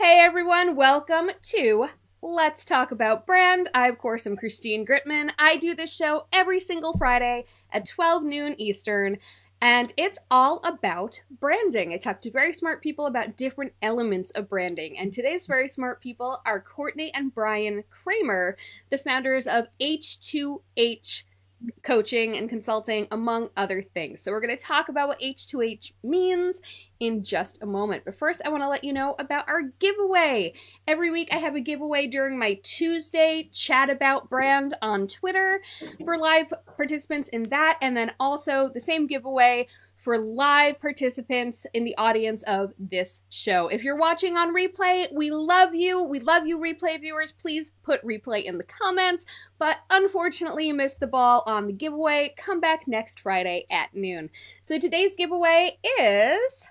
Hey everyone, welcome to Let's Talk About Brand. I, of course, am Christine Gritmon. I do this show every single Friday at 12 noon Eastern, and it's all about branding. I talk to very smart people about different elements of branding, and today's very smart people are Courtney and Bryan Kramer, the founders of H2H coaching and consulting, among other things. So we're going to talk about what H2H means in just a moment. But first, I want to let you know about our giveaway. Every week, I have a giveaway during my Tuesday Chat About Brand on Twitter for live participants in that, and then also the same giveaway for live participants in the audience of this show. If you're watching on replay, we love you. We love you, replay viewers. Please put replay in the comments. But unfortunately, you missed the ball on the giveaway. Come back next Friday at noon. So today's giveaway is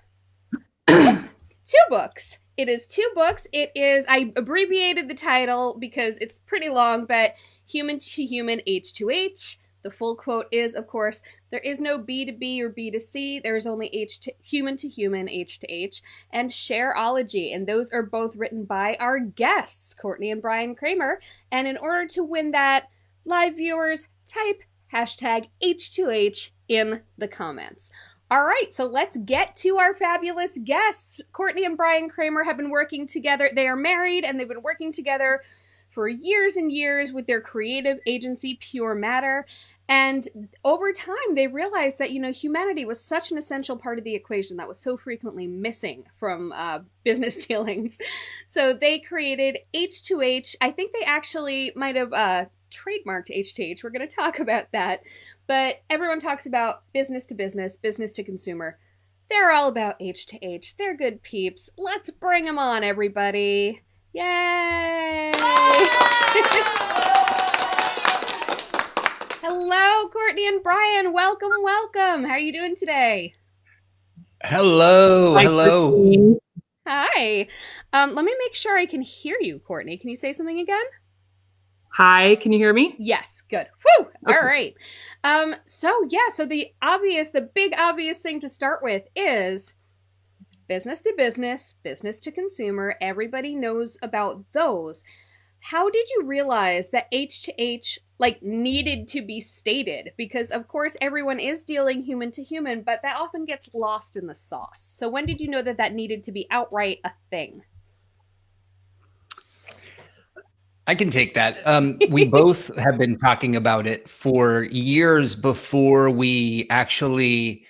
two books. It is two books. It is, I abbreviated the title because it's pretty long, but Human to Human H2H. The full quote is, of course, there is no B to B or B to C. There's only human to human, H to H, and Shareology. And those are both written by our guests, Courtney and Bryan Kramer. And in order to win that, live viewers, type hashtag H2H in the comments. All right, so let's get to our fabulous guests. Courtney and Bryan Kramer have been working together. They are married, and they've been working together for years and years with their creative agency, Pure Matter. And over time, they realized that, humanity was such an essential part of the equation that was so frequently missing from business dealings. So they created H2H. I think they actually might have trademarked H2H. We're going to talk about that. But everyone talks about business to consumer. They're all about H2H. They're good peeps. Let's bring them on, everybody. Yay! Hello, Courtney and Bryan. Welcome, welcome. How are you doing today? Hello. Hi. Let me make sure I can hear you, Courtney. Can you say something again? Hi, can you hear me? Yes, good. Whew! Okay. All right. So the big obvious thing to start with is business to consumer. Everybody knows about those. How did you realize that H2H needed to be stated? Because of course everyone is dealing human to human, but that often gets lost in the sauce. So when did you know that needed to be outright a thing? I can take that. We both have been talking about it for years before we actually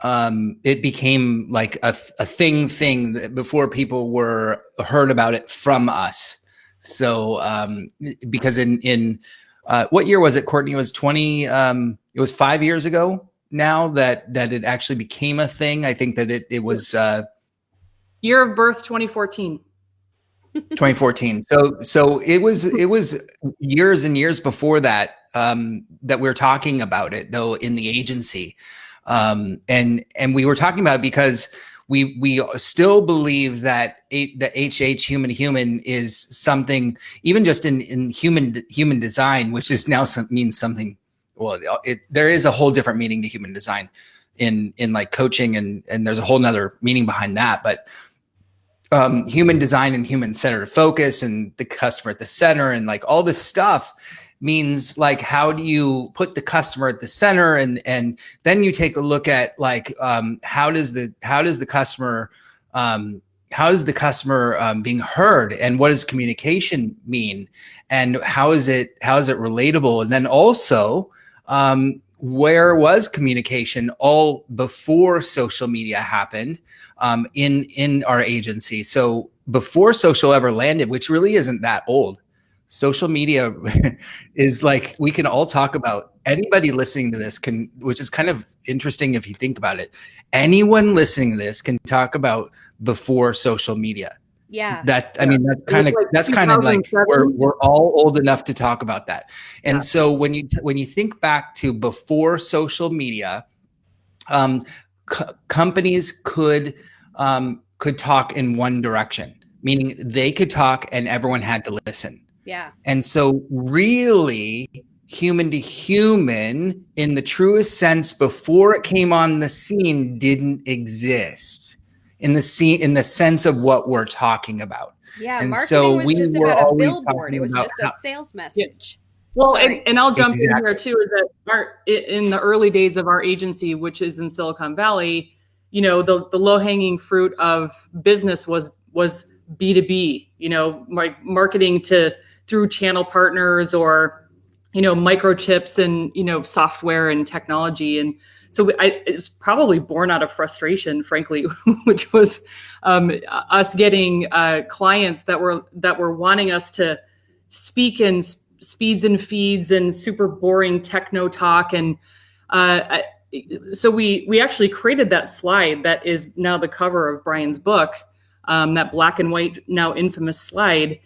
it became like a thing before people were heard about it from us. So because in what year was it, Courtney? It was 20 it was 5 years ago now that it actually became a thing. I think that it was year of birth 2014. 2014. So it was years and years before that that we were talking about it, though, in the agency. And we were talking about it because we still believe that the HH, human to human, is something, even just in human design, which is now means something. Well, there is a whole different meaning to human design in like coaching, and there's a whole nother meaning behind that. But human design and human centered focus and the customer at the center and like all this stuff means like, how do you put the customer at the center? And then you take a look at like, how does the customer being heard, and what does communication mean, and how is it relatable? And then also, where was communication all before social media happened in our agency? So before social ever landed, which really isn't that old, social media is like, we can all talk about, anybody listening to this can, which is kind of interesting if you think about it, anyone listening to this can talk about before social media. Yeah. I mean, that's kind of like we're all old enough to talk about that. And so when you think back to before social media, companies could talk in one direction, meaning they could talk and everyone had to listen. Yeah. And so really, human to human, in the truest sense, before it came on the scene, didn't exist in the sense of what we're talking about. Yeah, And marketing so was we just were about a always billboard. It talking was about just a sales message. Well, Sorry. and I'll jump in Exactly. here too, is that in the early days of our agency, which is in Silicon Valley, you know, the low hanging fruit of business was B2B, you know, like marketing through channel partners or, you know, microchips and, you know, software and technology. And so it's probably born out of frustration, frankly, which was us getting clients that were wanting us to speak in speeds and feeds and super boring techno talk. And so we actually created that slide that is now the cover of Bryan's book, that black and white, now infamous slide,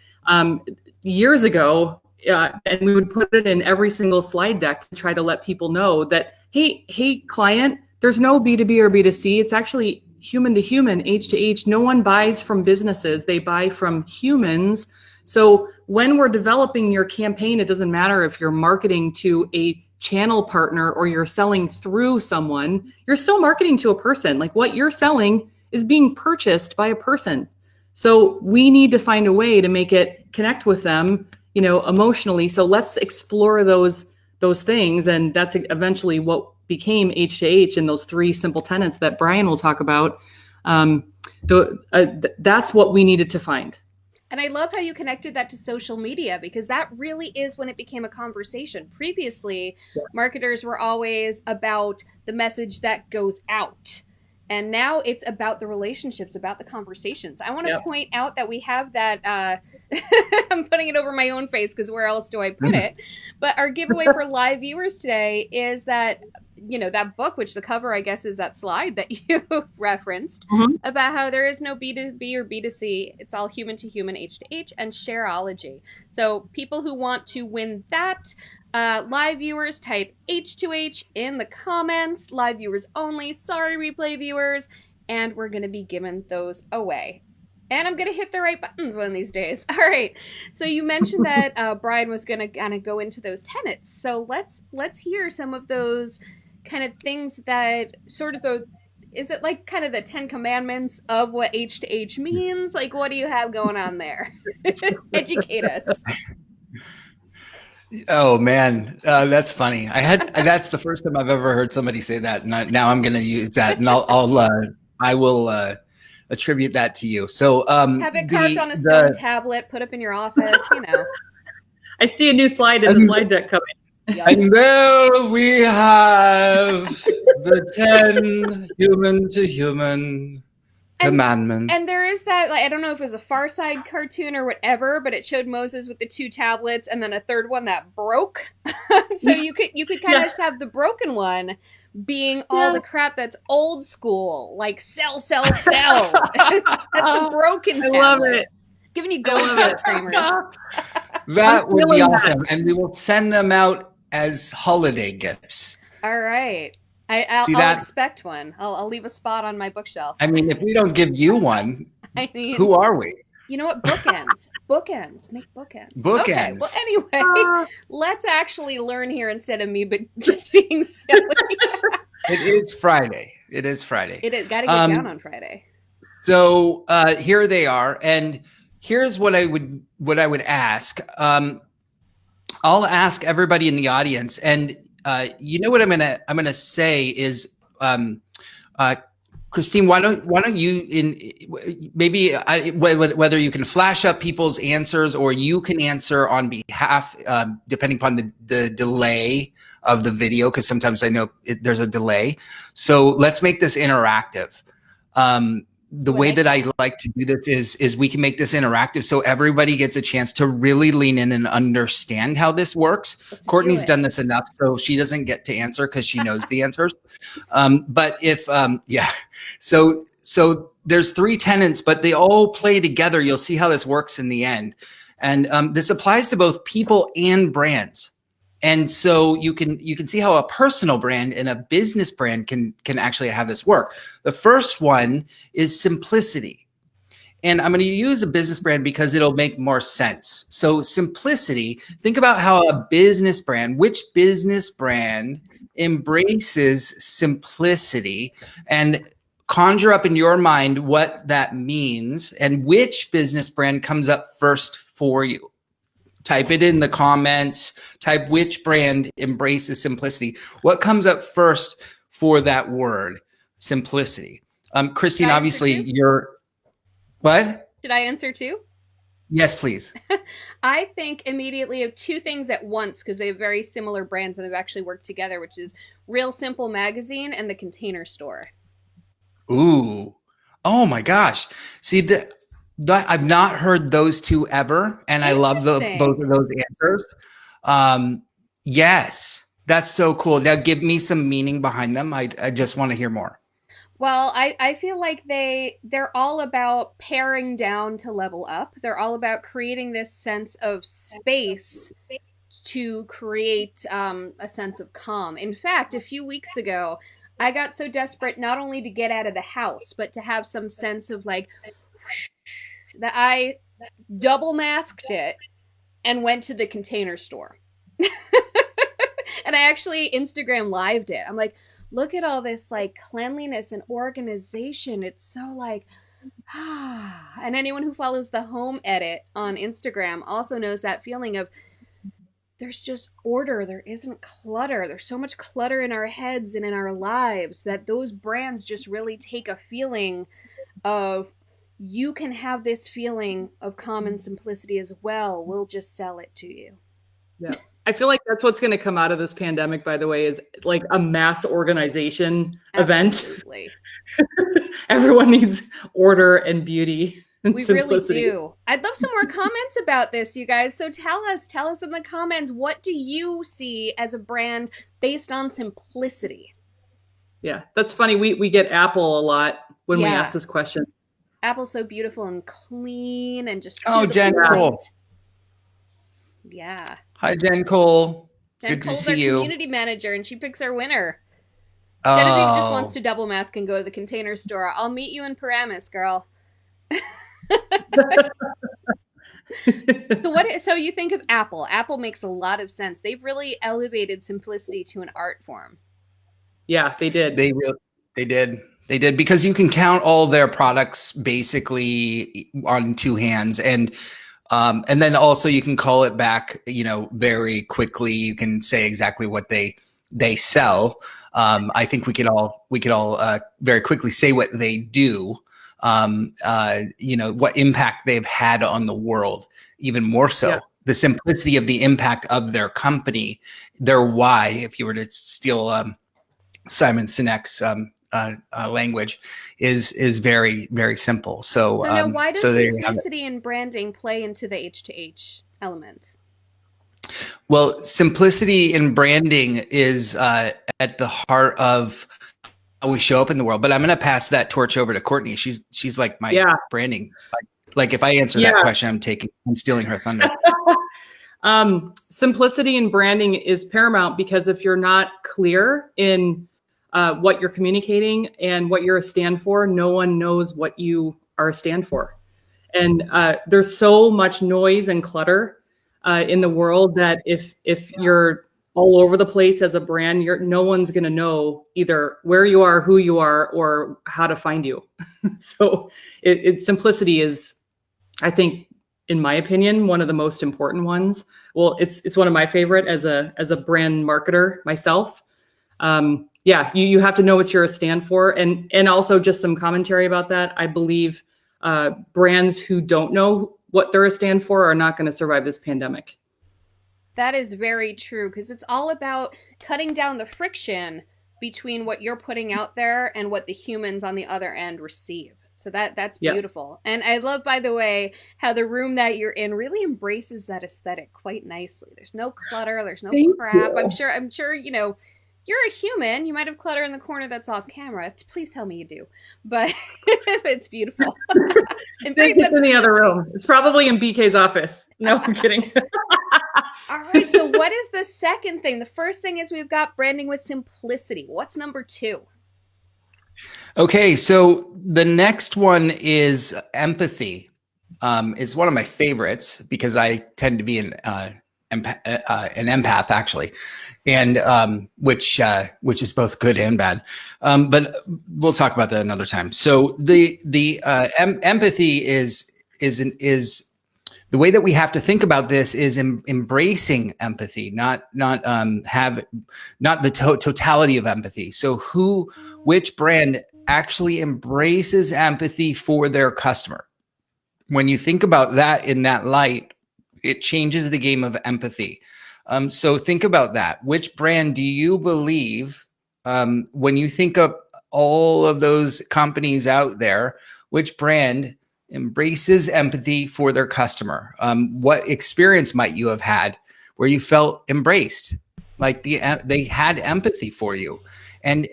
years ago. And we would put it in every single slide deck to try to let people know that, hey, client, there's no B2B or B2C. It's actually human to human, H to H. No one buys from businesses. They buy from humans. So when we're developing your campaign, it doesn't matter if you're marketing to a channel partner or you're selling through someone, you're still marketing to a person. Like what you're selling is being purchased by a person. So we need to find a way to make it connect with them, you know, emotionally. So let's explore those things. And that's eventually what became H to H and those 3 simple tenets that Bryan will talk about. That's what we needed to find. And I love how you connected that to social media, because that really is when it became a conversation. Previously, marketers were always about the message that goes out. And now it's about the relationships, about the conversations. I want to point out that we have that, I'm putting it over my own face because where else do I put it? But our giveaway for live viewers today is that, you know, that book, which the cover, I guess, is that slide that you referenced about how there is no B2B or B2C. It's all human to human, H to H, and shareology. So people who want to win that, live viewers, type H2H in the comments. Live viewers only. Sorry, replay viewers. And we're going to be giving those away. And I'm going to hit the right buttons one of these days. All right. So you mentioned that Bryan was going to kind of go into those tenets. So let's hear some of those kind of things that sort of is it like kind of the 10 commandments of what H to H means? Like, what do you have going on there? Educate us. Oh man, that's funny. That's the first time I've ever heard somebody say that. And now I'm going to use that, and I will attribute that to you. So have it carved on a stone tablet, put up in your office, you know. I see a new slide in the slide deck coming. And there we have the 10 human to human commandments. And there is that, like, I don't know if it was a Far Side cartoon or whatever, but it showed Moses with the 2 tablets and then a third one that broke. So you could kind of just have the broken one being all the crap that's old school, like sell. That's the broken tablet. I love it. Giving you gold for Kramers. That would be awesome. And we will send them out as holiday gifts. All right. I'll expect one. I'll leave a spot on my bookshelf. I mean, if we don't give you one, who are we? You know what? Bookends. Bookends. Make bookends. Bookends. Okay. Well, anyway, let's actually learn here instead of me, but just being silly. It is Friday. It is. Got to get down on Friday. So here they are, and here's what I would ask. I'll ask everybody in the audience, and you know what I'm gonna say is, Christine, why don't you whether you can flash up people's answers or you can answer on behalf, depending upon the delay of the video, because sometimes I know there's a delay. So let's make this interactive. The way that I like to do this is we can make this interactive so everybody gets a chance to really lean in and understand how this works. Courtney's done this enough, so she doesn't get to answer because she knows the answers. But if, so there's 3 tenets, but they all play together. You'll see how this works in the end. And this applies to both people and brands. And so you can see how a personal brand and a business brand can actually have this work. The first one is simplicity. And I'm going to use a business brand because it'll make more sense. So simplicity, think about how a business brand, which business brand embraces simplicity. And conjure up in your mind what that means and which business brand comes up first for you. Type it in the comments, type which brand embraces simplicity. What comes up first for that word, simplicity? Christine, obviously you're, what? Should I answer too? Yes, please. I think immediately of two things at once because they have very similar brands and they've actually worked together, which is Real Simple Magazine and The Container Store. Ooh. Oh my gosh. See, I've not heard those two ever, and I love both of those answers. Yes, that's so cool. Now give me some meaning behind them. I just want to hear more. Well, I feel like they're all about paring down to level up. They're all about creating this sense of space to create a sense of calm. In fact, a few weeks ago, I got so desperate not only to get out of the house, but to have some sense of like that I double masked it and went to the Container Store. And I actually Instagram lived it. I'm like, look at all this like cleanliness and organization. It's so like, and anyone who follows the home edit on Instagram also knows that feeling of there's just order. There isn't clutter. There's so much clutter in our heads and in our lives that those brands just really take a feeling of you can have this feeling of calm and simplicity as well. We'll just sell it to you. Yeah. I feel like that's what's going to come out of this pandemic, by the way, is like a mass organization event. Everyone needs order and beauty. And we simplicity. Really do. I'd love some more comments about this, you guys. So tell us in the comments, what do you see as a brand based on simplicity? Yeah, that's funny. We get Apple a lot when we ask this question. Apple's so beautiful and clean and just Jen Cole. Yeah. Hi, Jen Cole. Jen Good Cole's to see our you. Community manager, and she picks our winner. Genevieve just wants to double mask and go to the Container Store. I'll meet you in Paramus, girl. So you think of Apple. Apple makes a lot of sense. They've really elevated simplicity to an art form. Yeah, they did. They did because you can count all their products basically on two hands, and then also you can call it back, very quickly. You can say exactly what they sell. I think we could all very quickly say what they do. What impact they've had on the world, even more so. Yeah. The simplicity of the impact of their company, their why, if you were to steal Simon Sinek's language, is very, very simple. So now why does simplicity and branding play into the H2H element? Well, simplicity in branding is at the heart of how we show up in the world. But I'm going to pass that torch over to Courtney. She's like my branding. Like if I answer that question, I'm stealing her thunder. Simplicity in branding is paramount because if you're not clear in what you're communicating and what you're a stand for, no one knows what you are a stand for. And there's so much noise and clutter in the world that if you're all over the place as a brand, no one's going to know either where you are, who you are, or how to find you. So simplicity is, I think, in my opinion, one of the most important ones. Well, it's one of my favorite as a brand marketer myself. You have to know what you're a stand for. And also just some commentary about that. I believe brands who don't know what they're a stand for are not going to survive this pandemic. That is very true, because it's all about cutting down the friction between what you're putting out there and what the humans on the other end receive. So that's beautiful. And I love, by the way, how the room that you're in really embraces that aesthetic quite nicely. There's no clutter. There's no crap. I'm sure, you're a human. You might have clutter in the corner that's off camera. Please tell me you do. But it's beautiful. It's in the other room. It's probably in BK's office. No, I'm kidding. All right. So what is the second thing? The first thing is we've got branding with simplicity. What's number 2? Okay. So the next one is empathy. It's one of my favorites because I tend to be an an empath actually, and which is both good and bad. But we'll talk about that another time. So the empathy is the way that we have to think about this is embracing empathy, not the totality of empathy. So which brand actually embraces empathy for their customer? When you think about that in that light, it changes the game of empathy. So think about that. Which brand do you believe, when you think of all of those companies out there, which brand embraces empathy for their customer? What experience might you have had where you felt embraced, like they had empathy for you, and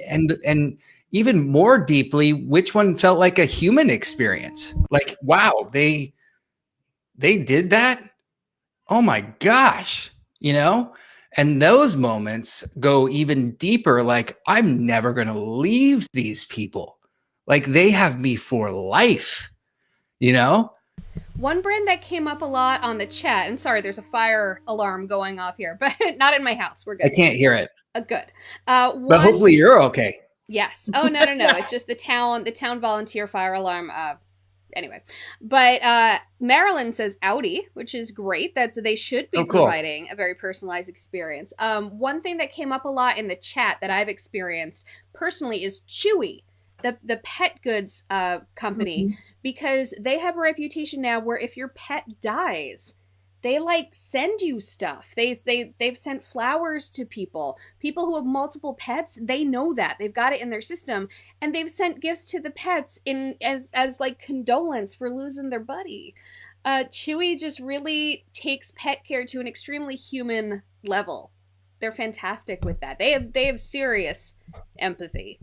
even more deeply, which one felt like a human experience? Like, wow, they did that. Oh my gosh, and those moments go even deeper. Like, I'm never going to leave these people. Like, they have me for life. One brand that came up a lot on the chat, and sorry, there's a fire alarm going off here, but not in my house. We're good. I can't hear it. Good. But hopefully you're okay. Yes. Oh, no. It's just the town volunteer fire alarm. Anyway, but Marilyn says Audi, which is great. They should be providing a very personalized experience. One thing that came up a lot in the chat that I've experienced personally is Chewy, the pet goods company, because they have a reputation now where if your pet dies, they send you stuff. They've sent flowers to people who have multiple pets. They know that they've got it in their system, and they've sent gifts to the pets as condolence for losing their buddy. Chewy just really takes pet care to an extremely human level. They're fantastic with that. They have serious empathy.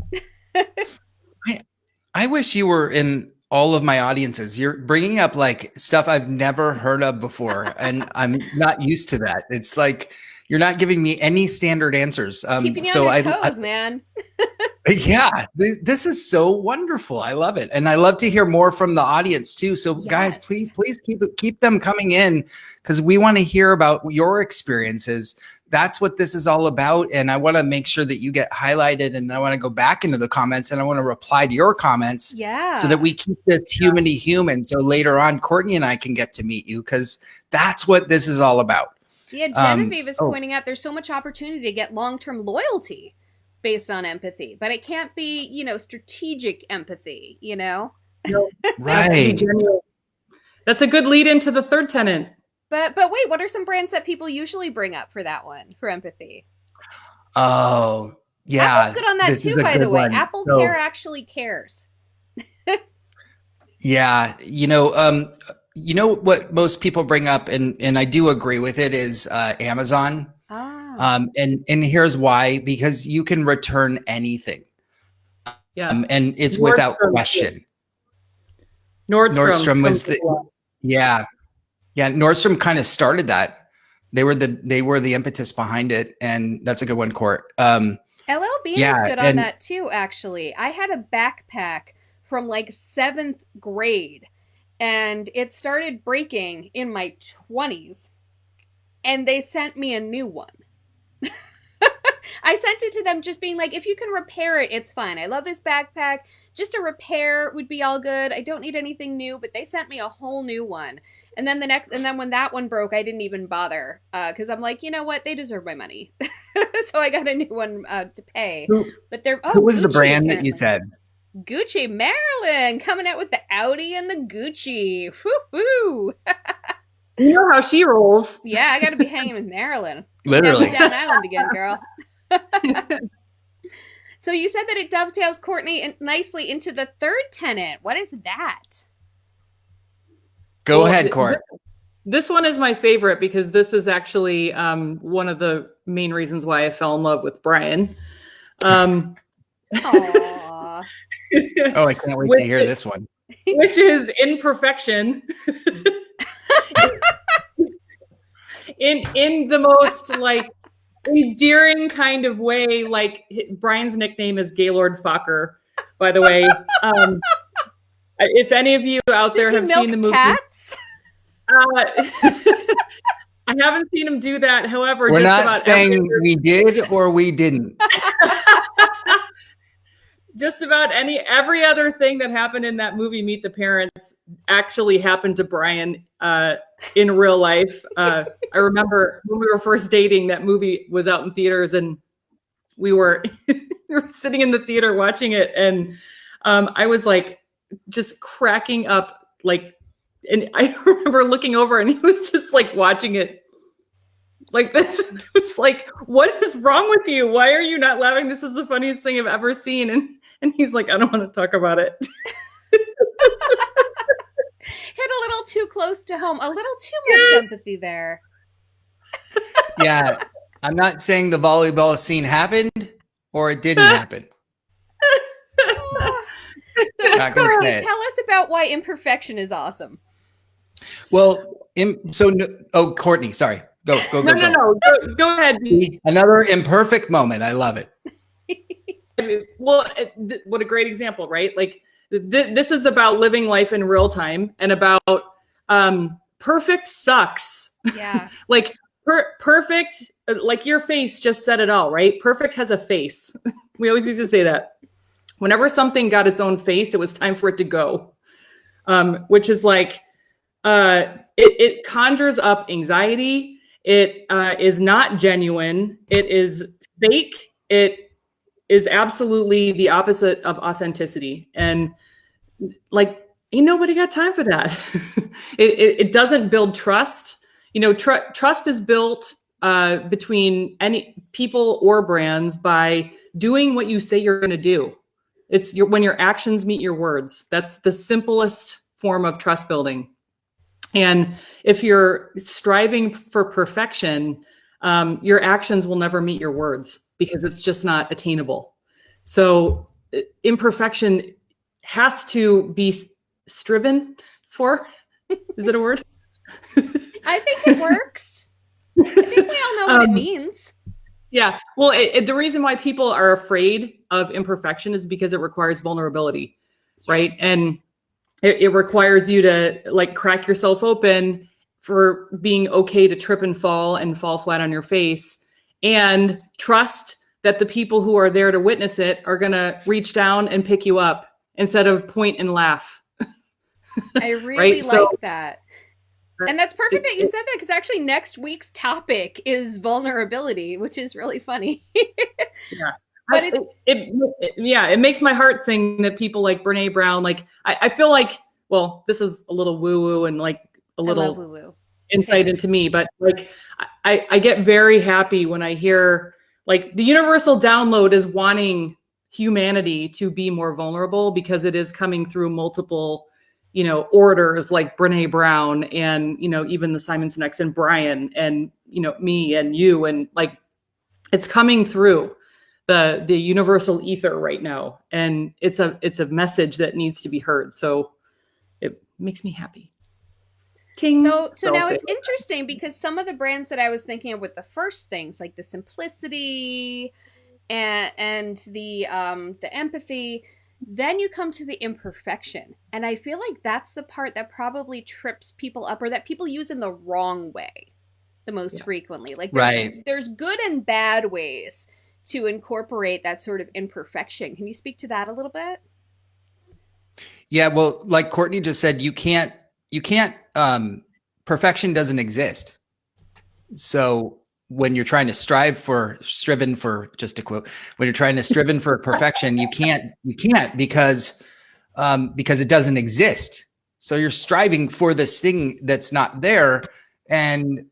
I wish you were in all of my audiences. You're bringing up stuff I've never heard of before, and I'm not used to that. It's like you're not giving me any standard answers. Keeping you on your toes, man. Yeah, this is so wonderful. I love it, and I love to hear more from the audience too. So, guys, please keep them coming in, because we want to hear about your experiences. That's what this is all about, and I want to make sure that you get highlighted, and I want to go back into the comments, and I want to reply to your comments, so that we keep this human to human. So later on, Courtney and I can get to meet you, because that's what this is all about. Yeah, Genevieve is pointing out there's so much opportunity to get long-term loyalty based on empathy, but it can't be, strategic empathy, Right. That's a good lead into the third tenant. But wait, what are some brands that people usually bring up for that one, for empathy? Oh, yeah. Apple's good on that too, by the way. Apple Care actually cares. Yeah. What most people bring up, and I do agree with it, is Amazon. And here's why: because you can return anything. Yeah. And it's without question. Nordstrom was Nordstrom kind of started that. They were the impetus behind it, and that's a good one, Court. LL Bean is good on that too, actually. I had a backpack from 7th grade, and it started breaking in my 20s, and they sent me a new one. I sent it to them just being like, if you can repair it, it's fine. I love this backpack. Just a repair would be all good. I don't need anything new, but they sent me a whole new one. And then when that one broke, I didn't even bother, because I'm like, you know what? They deserve my money. So I got a new one to pay. Who was Gucci, the brand apparently. That you said? Gucci, Marilyn, coming out with the Audi and the Gucci. Woo-hoo. You know how she rolls. Yeah, I got to be hanging with Marilyn. Literally. Down Island again, girl. So you said that it dovetails, Courtney, nicely into the third tenant. What is that? Go ahead, Court. This one is my favorite because this is actually one of the main reasons why I fell in love with Bryan. Aww. Oh, I can't wait to hear this one. Which is Imperfection. in the most endearing kind of way. Bryan's nickname is Gaylord Fokker, by the way. If any of you out there have seen the movie, cats? I haven't seen him do that. However, We're just not about saying we did or we didn't. just about every other thing that happened in that movie, Meet the Parents, actually happened to Bryan in real life. I remember when we were first dating, that movie was out in theaters, and we were we were sitting in the theater watching it, and I was like just cracking up, like, and I remember looking over, and he was just like watching it like this. It was like, what is wrong with you? Why are you not laughing? This is the funniest thing I've ever seen. And he's like, I don't want to talk about it. Hit a little too close to home, a little too much empathy there. Yeah. I'm not saying the volleyball scene happened or it didn't happen. So, Courtney, tell us about why Imperfection is awesome. Well, Courtney, sorry. Go. No. Go ahead. Another imperfect moment. I love it. Well, what a great example, right? Like this is about living life in real time, and about perfect sucks. Yeah. Like perfect, like your face just said it all, right? Perfect has a face. We always used to say that. Whenever something got its own face, it was time for it to go. Which is like, it conjures up anxiety. It is not genuine. It is fake. It is absolutely the opposite of authenticity. And like, ain't nobody got time for that. It doesn't build trust. You know, trust is built between any people or brands by doing what you say you're going to do. It's when your actions meet your words. That's the simplest form of trust building. And if you're striving for perfection, your actions will never meet your words because it's just not attainable. So imperfection has to be striven for. Is it a word? I think it works. I think we all know what it means. Yeah. Well, the reason why people are afraid of imperfection is because it requires vulnerability, right? And it requires you to like crack yourself open for being okay to trip and fall flat on your face, and trust that the people who are there to witness it are going to reach down and pick you up instead of point and laugh. I really like that. And that's perfect that you said that, because actually next week's topic is vulnerability, which is really funny. Yeah. But it makes my heart sing that people like Brene Brown, like I feel like, well, this is a little woo-woo and like a little woo-woo insight into me, but like I get very happy when I hear like the universal download is wanting humanity to be more vulnerable, because it is coming through multiple, you know, orders like Brene Brown and, you know, even the Simon Sinek's and Bryan and, you know, me and you, and like it's coming through the universal ether right now, and it's a message that needs to be heard. So it makes me happy. Ting. So now it's interesting, because some of the brands that I was thinking of with the first things, like the simplicity and the empathy, then you come to the imperfection. And I feel like that's the part that probably trips people up, or that people use in the wrong way the most frequently. Like there's good and bad ways to incorporate that sort of imperfection. Can you speak to that a little bit? Yeah, well, like Courtney just said, you can't, perfection doesn't exist. So when you're trying to striven for, just to quote, when you're trying to striven for perfection, you can't because it doesn't exist. So you're striving for this thing that's not there. And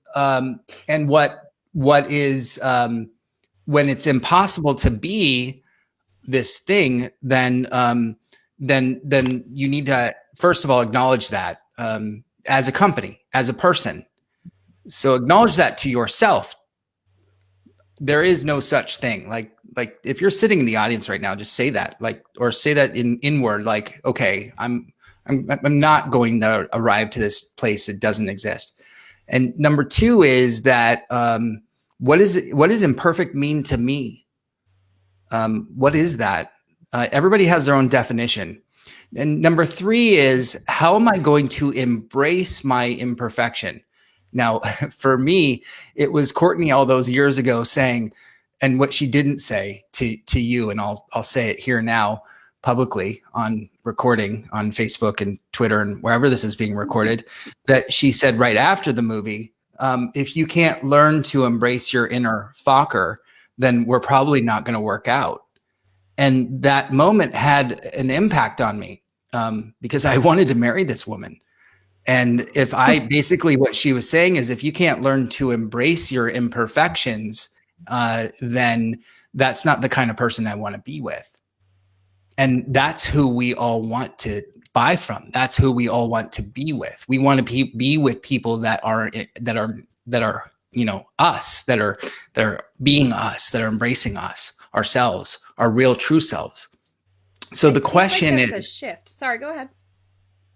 what is, when it's impossible to be this thing, then you need to, first of all, acknowledge that, as a company, as a person. So acknowledge that to yourself. There is no such thing. Like if you're sitting in the audience right now, just say that, like, or say that inward, like, okay, I'm not going to arrive to this place that doesn't exist. And number two is that, what does imperfect mean to me? What is that? Everybody has their own definition. And number three is, how am I going to embrace my imperfection? Now, for me, it was Courtney all those years ago saying, and what she didn't say to you, and I'll say it here now publicly on recording on Facebook and Twitter and wherever this is being recorded, that she said right after the movie, if you can't learn to embrace your inner Fokker, then we're probably not going to work out. And that moment had an impact on me because I wanted to marry this woman. And if I basically what she was saying is if you can't learn to embrace your imperfections, then that's not the kind of person I want to be with. And that's who we all want to buy from. That's who we all want to be with. We want to be with people that are you know, us, that are being us, that are embracing us, ourselves, our real true selves. So the question is a shift. Sorry, go ahead.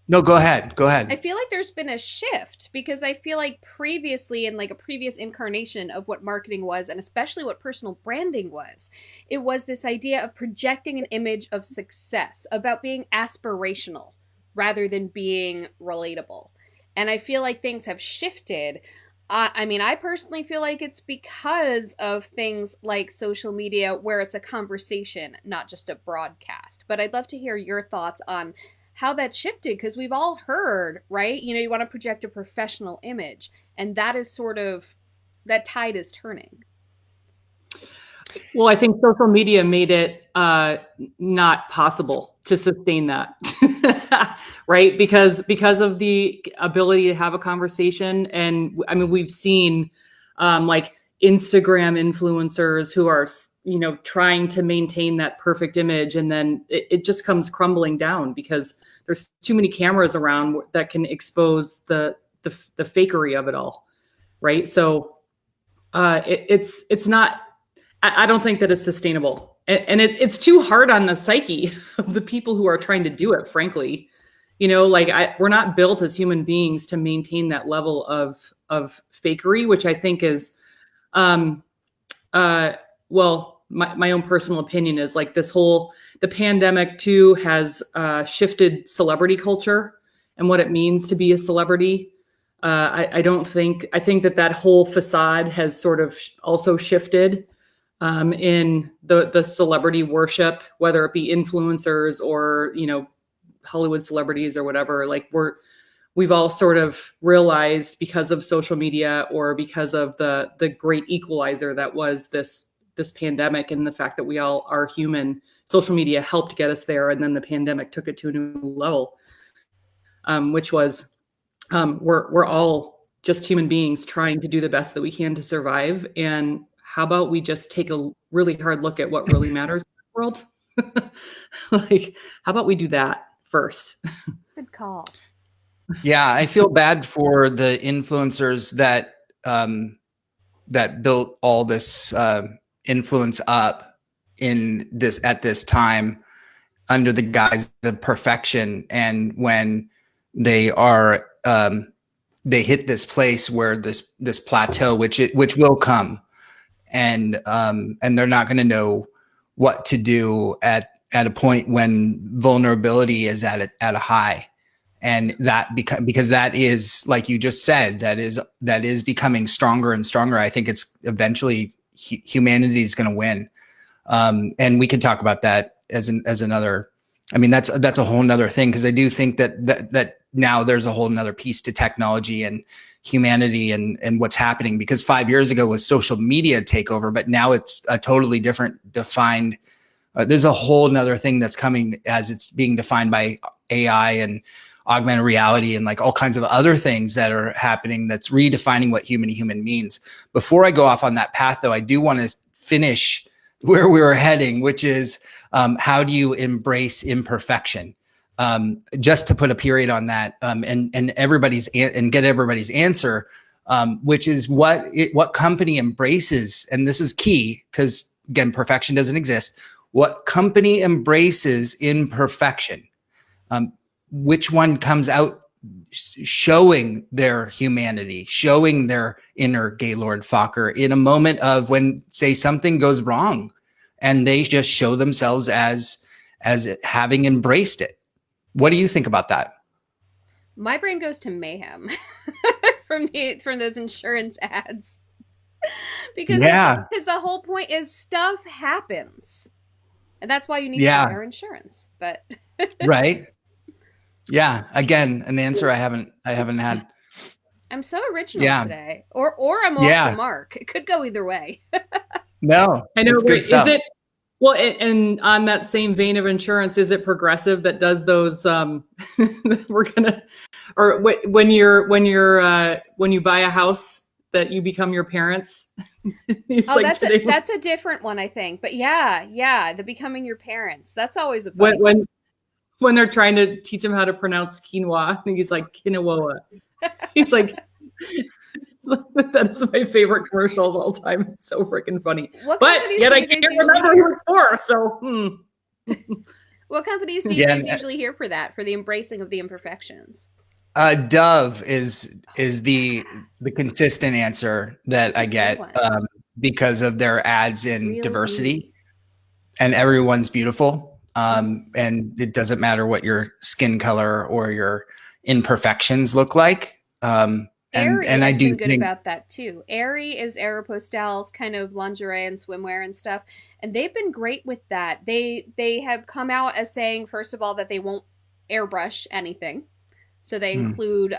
No, go ahead. I feel like there's been a shift because I feel like previously in like a previous incarnation of what marketing was, and especially what personal branding was, it was this idea of projecting an image of success, about being aspirational rather than being relatable. And I feel like things have shifted. I mean, I personally feel like it's because of things like social media where it's a conversation, not just a broadcast. But I'd love to hear your thoughts on how that shifted, because we've all heard, right? You know, you want to project a professional image, and that is sort of, that tide is turning. Well, I think social media made it not possible to sustain that, right? Because of the ability to have a conversation. And I mean, we've seen like Instagram influencers who are, you know, trying to maintain that perfect image. And then it just comes crumbling down because there's too many cameras around that can expose the fakery of it all. Right. So it's not, I don't think that it's sustainable. And it's too hard on the psyche of the people who are trying to do it, frankly. You know, like we're not built as human beings to maintain that level of fakery, which I think is, well, my own personal opinion is like the pandemic too has shifted celebrity culture and what it means to be a celebrity. I think that whole facade has sort of also shifted in the celebrity worship, whether it be influencers or, you know, Hollywood celebrities or whatever. Like we've all sort of realized because of social media or because of the great equalizer that was this pandemic and the fact that we all are human. Social media helped get us there, and then the pandemic took it to a new level, which was we're all just human beings trying to do the best that we can to survive. And how about we just take a really hard look at what really matters in the world? Like, how about we do that first? Good call. Yeah, I feel bad for the influencers that that built all this influence up at this time under the guise of perfection, and when they are they hit this place where this plateau, which will come, and they're not going to know what to do at a point when vulnerability is at a high. And that because that is, like you just said, that is becoming stronger and stronger. I think it's eventually humanity is going to win. And we can talk about that as another, I mean, that's a whole nother thing. Cause I do think that now there's a whole nother piece to technology and humanity and what's happening, because 5 years ago was social media takeover, but now it's a totally different defined, there's a whole nother thing that's coming as it's being defined by AI and augmented reality and like all kinds of other things that are happening that's redefining what human to human means. Before I go off on that path, though, I do want to finish where we were heading, which is how do you embrace imperfection? Just to put a period on that, and get everybody's answer, which is what company embraces, and this is key because again, perfection doesn't exist. What company embraces imperfection? Which one comes out showing their humanity, showing their inner Gaylord Fokker in a moment of when, say, something goes wrong, and they just show themselves as having embraced it. What do you think about that? My brain goes to mayhem. from those insurance ads. Because Yeah. because the whole point is stuff happens. And that's why you need Yeah. fire insurance. But Right. Yeah. Again, an answer I haven't had. I'm so original Yeah. today. Or I'm off Yeah. the mark. It could go either way. No, I know. it's good stuff. Is it well? And on that same vein of insurance, is it Progressive that does those? We're gonna, or when you buy a house that you become your parents. Oh, like that's a different one, I think. But yeah, the becoming your parents. That's always a fun when they're trying to teach him how to pronounce quinoa. I think he's like quinoa. He's like. That is my favorite commercial of all time. It's so freaking funny. But yet I can't remember who it's for. So, What companies do you guys usually hear for that? For the embracing of the imperfections? Dove is the consistent answer that I get because of their ads in diversity, and everyone's beautiful. And it doesn't matter what your skin color or your imperfections look like. Aerie has been good about that too. Aerie is Aeropostale's kind of lingerie and swimwear and stuff, and they've been great with that. They have come out as saying, first of all, that they won't airbrush anything, so they include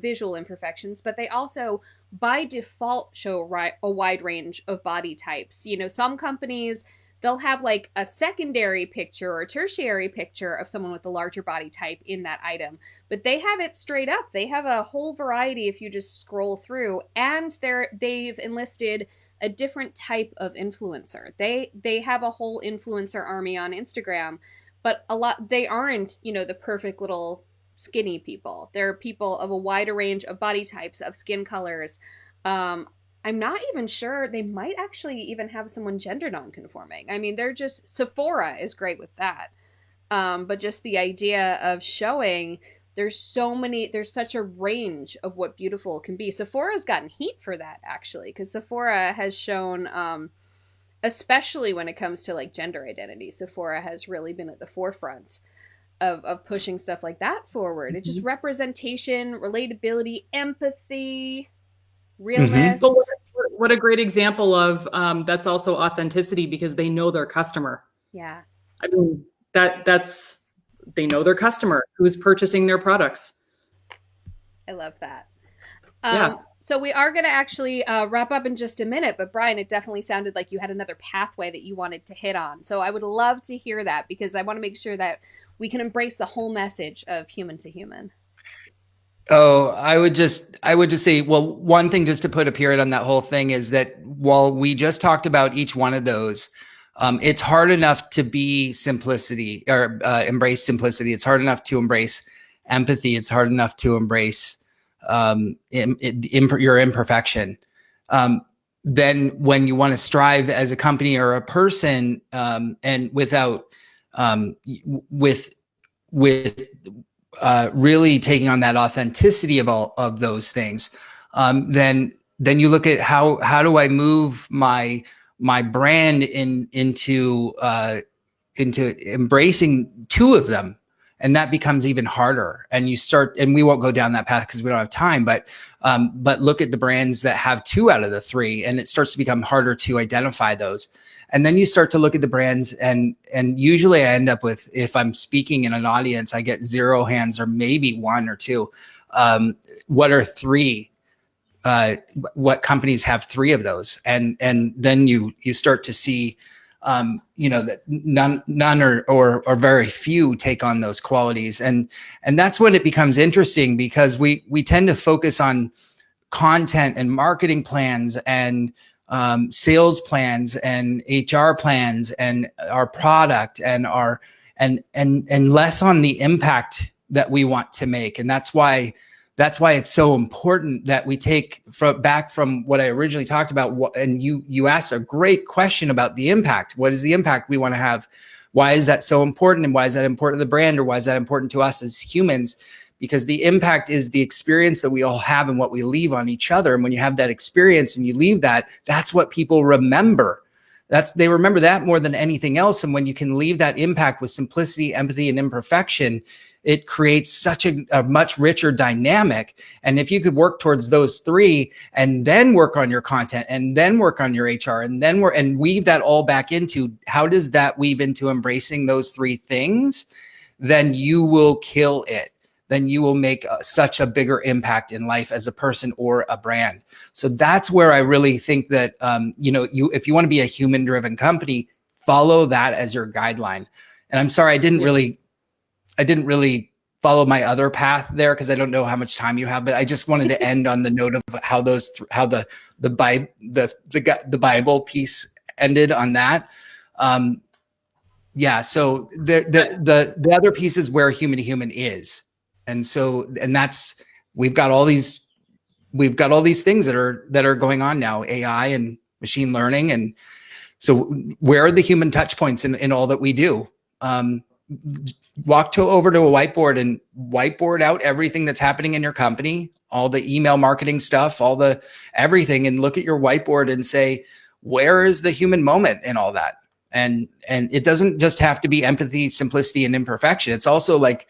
visual imperfections, but they also by default show a wide range of body types. Some companies, they'll have like a secondary picture or tertiary picture of someone with a larger body type in that item. But they have it straight up. They have a whole variety if you just scroll through. And they've enlisted a different type of influencer. They have a whole influencer army on Instagram. But they aren't, the perfect little skinny people. They're people of a wider range of body types, of skin colors. I'm not even sure. They might actually even have someone gender nonconforming. I mean, Sephora is great with that. But just the idea of showing there's such a range of what beautiful can be. Sephora's gotten heat for that, actually, because Sephora has shown, especially when it comes to like gender identity, Sephora has really been at the forefront of pushing stuff like that forward. Mm-hmm. It's just representation, relatability, empathy, realness. But what a great example of that's also authenticity, because they know their customer. Yeah. I mean, they know their customer who's purchasing their products. I love that. Yeah. So we are going to actually wrap up in just a minute, but Bryan, it definitely sounded like you had another pathway that you wanted to hit on. So I would love to hear that, because I want to make sure that we can embrace the whole message of human to human. Oh, I would just say, well, one thing just to put a period on that whole thing is that while we just talked about each one of those, it's hard enough to be simplicity or embrace simplicity. It's hard enough to embrace empathy. It's hard enough to embrace your imperfection. Then when you want to strive as a company or a person, and without really taking on that authenticity of all of those things, then you look at how do I move my brand into embracing two of them, and that becomes even harder. And we won't go down that path because we don't have time, but look at the brands that have 2 out of the 3, and it starts to become harder to identify those. And then you start to look at the brands, and usually I end up with, if I'm speaking in an audience, I get 0 hands or maybe 1 or 2. What are 3? What companies have 3 of those? And then you start to see, that none or very few take on those qualities. And that's when it becomes interesting, because we tend to focus on content and marketing plans and sales plans and HR plans and our product and less on the impact that we want to make. And that's why it's so important that we take back from what I originally talked about. And you asked a great question about the impact. What is the impact we want to have? Why is that so important? And why is that important to the brand? Or why is that important to us as humans? Because the impact is the experience that we all have and what we leave on each other. And when you have that experience and you leave that, that's what people remember. They remember that more than anything else. And when you can leave that impact with simplicity, empathy, and imperfection, it creates such a much richer dynamic. And if you could work towards those three and then work on your content and then work on your HR and weave that all back into, how does that weave into embracing those three things? Then you will kill it. Then you will make such a bigger impact in life as a person or a brand. So that's where I really think that, if you want to be a human-driven company, follow that as your guideline. And I'm sorry, I didn't really follow my other path there because I don't know how much time you have, but I just wanted to end on the note of how the Bible piece ended on that. So the other piece is where human to human is. And that's, we've got all these things that are going on now, AI and machine learning. And so where are the human touch points in all that we do? Walk over to a whiteboard and whiteboard out everything that's happening in your company, all the email marketing stuff, everything, and look at your whiteboard and say, where is the human moment in all that? And it doesn't just have to be empathy, simplicity, and imperfection. It's also like,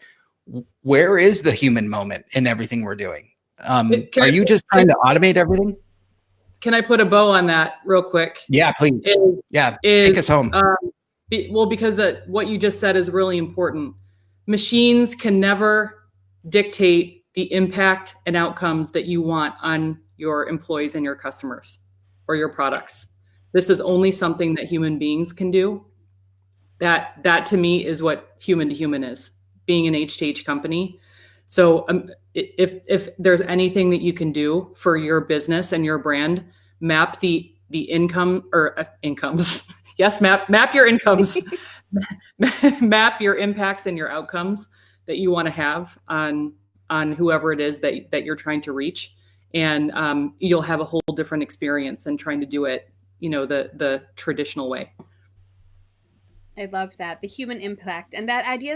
where is the human moment in everything we're doing? Are you just trying to automate everything? Can I put a bow on that real quick? Yeah, please. Take us home. Because what you just said is really important. Machines can never dictate the impact and outcomes that you want on your employees and your customers or your products. This is only something that human beings can do. That to me is what human to human is, being an H2H company. So if there's anything that you can do for your business and your brand, map the incomes. Yes, map your incomes, map your impacts and your outcomes that you want to have on whoever it is that you're trying to reach. And you'll have a whole different experience than trying to do it, the traditional way. I love that. The human impact. And that idea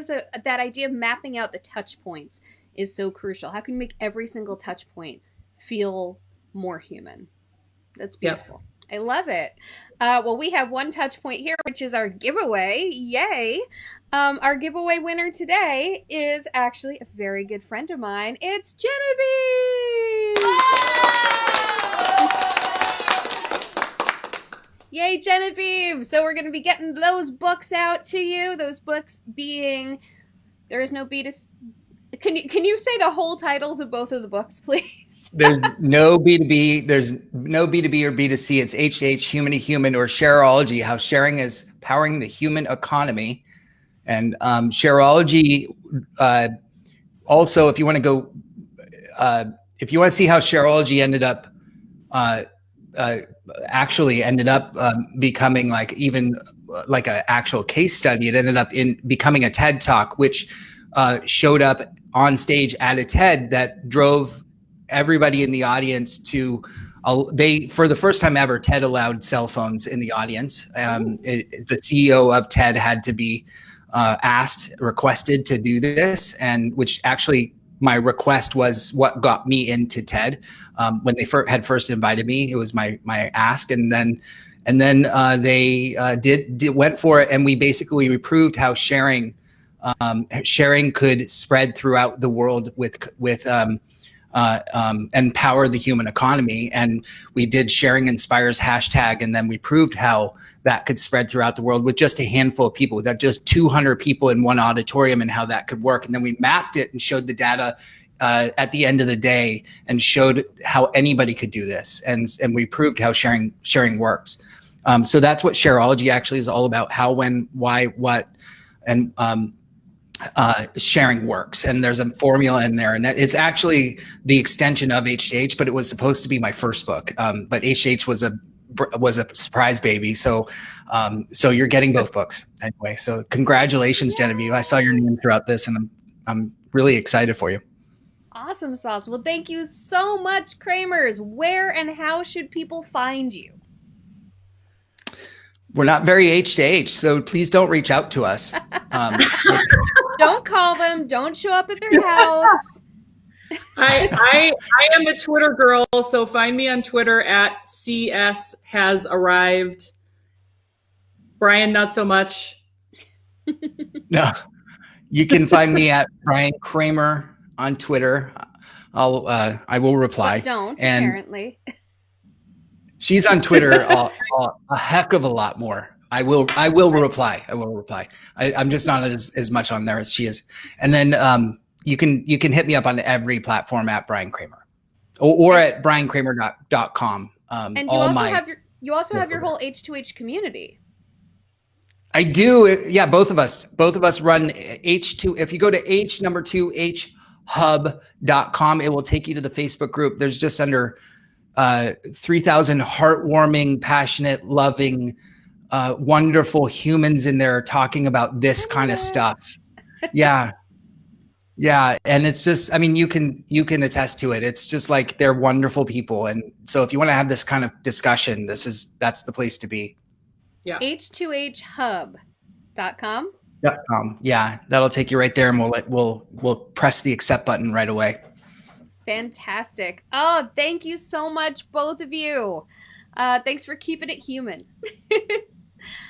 of mapping out the touch points is so crucial. How can you make every single touch point feel more human? That's beautiful. Yep. I love it. Well, we have one touch point here, which is our giveaway. Yay. Our giveaway winner today is actually a very good friend of mine. It's Genevieve. Yay, Genevieve. So we're going to be getting those books out to you. Those books being There Is No B2C. Can you say the whole titles of both of the books, please? There's no B2B. There's no B2B or B2C. It's H2H, human to human, or Shareology, how sharing is powering the human economy. And Shareology, also, if you want to go, if you want to see how Shareology ended up, becoming like even like an actual case study, it ended up in becoming a TED Talk, which showed up on stage at a TED that drove everybody in the audience to, for the first time ever, TED allowed cell phones in the audience. The CEO of TED had to be requested to do this, and which actually my request was what got me into TED. When they had first invited me, it was my ask, and then they went for it, and we proved how sharing could spread throughout the world with and power the human economy. And we did Sharing Inspires hashtag, and then we proved how that could spread throughout the world with just a handful of people, with just 200 people in one auditorium, and how that could work. And then we mapped it and showed the data at the end of the day, and showed how anybody could do this. And we proved how sharing works. So that's what Shareology actually is all about: how, when, why, what, and sharing works. And there's a formula in there, and it's actually the extension of H2H, but it was supposed to be my first book. But H2H was a surprise baby. So you're getting both books anyway. So congratulations, Genevieve. I saw your name throughout this, and I'm really excited for you. Awesome sauce. Well, thank you so much, Kramers. Where and how should people find you? We're not very H2H, so please don't reach out to us. Don't call them. Don't show up at their house. I am a Twitter girl, so find me on Twitter at CS has arrived. Bryan, not so much. No, you can find me at Bryan Kramer on Twitter. I will reply. But don't, and apparently. She's on Twitter a heck of a lot more. I will reply. I will reply. I'm just not as much on there as she is. And then you can hit me up on every platform at Bryan Kramer or at bryankramer.com. And you also have your whole H2H community. I do. Yeah, both of us run H2. If you go to hub.com, it will take you to the Facebook group. There's just under 3,000 heartwarming, passionate, loving, wonderful humans in there talking about this kind of stuff. Yeah. Yeah. And it's just, I mean, you can attest to it. It's just like they're wonderful people. And so if you want to have this kind of discussion, that's the place to be. Yeah. H2HHub.com. Yeah. That'll take you right there, and we'll press the accept button right away. Fantastic. Oh, thank you so much, both of you. Thanks for keeping it human.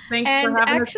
Thanks for having us.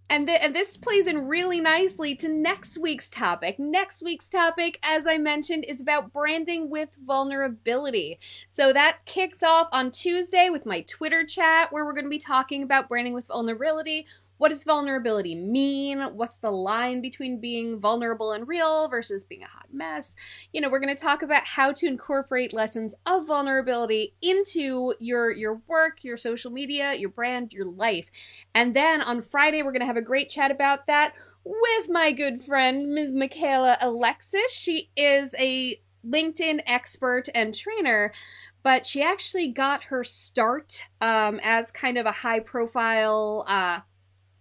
And this plays in really nicely to next week's topic. Next week's topic, as I mentioned, is about branding with vulnerability. So that kicks off on Tuesday with my Twitter chat, where we're going to be talking about branding with vulnerability. What does vulnerability mean? What's the line between being vulnerable and real versus being a hot mess? You know, we're going to talk about how to incorporate lessons of vulnerability into your work, your social media, your brand, your life. And then on Friday, we're going to have a great chat about that with my good friend, Ms. Michaela Alexis. She is a LinkedIn expert and trainer, but she actually got her start as kind of a high-profile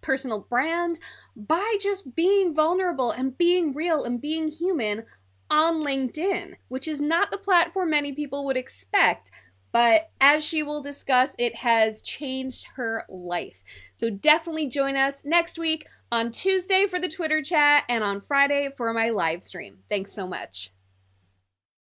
personal brand by just being vulnerable and being real and being human on LinkedIn, which is not the platform many people would expect. But as she will discuss, it has changed her life. So definitely join us next week on Tuesday for the Twitter chat and on Friday for my live stream. Thanks so much.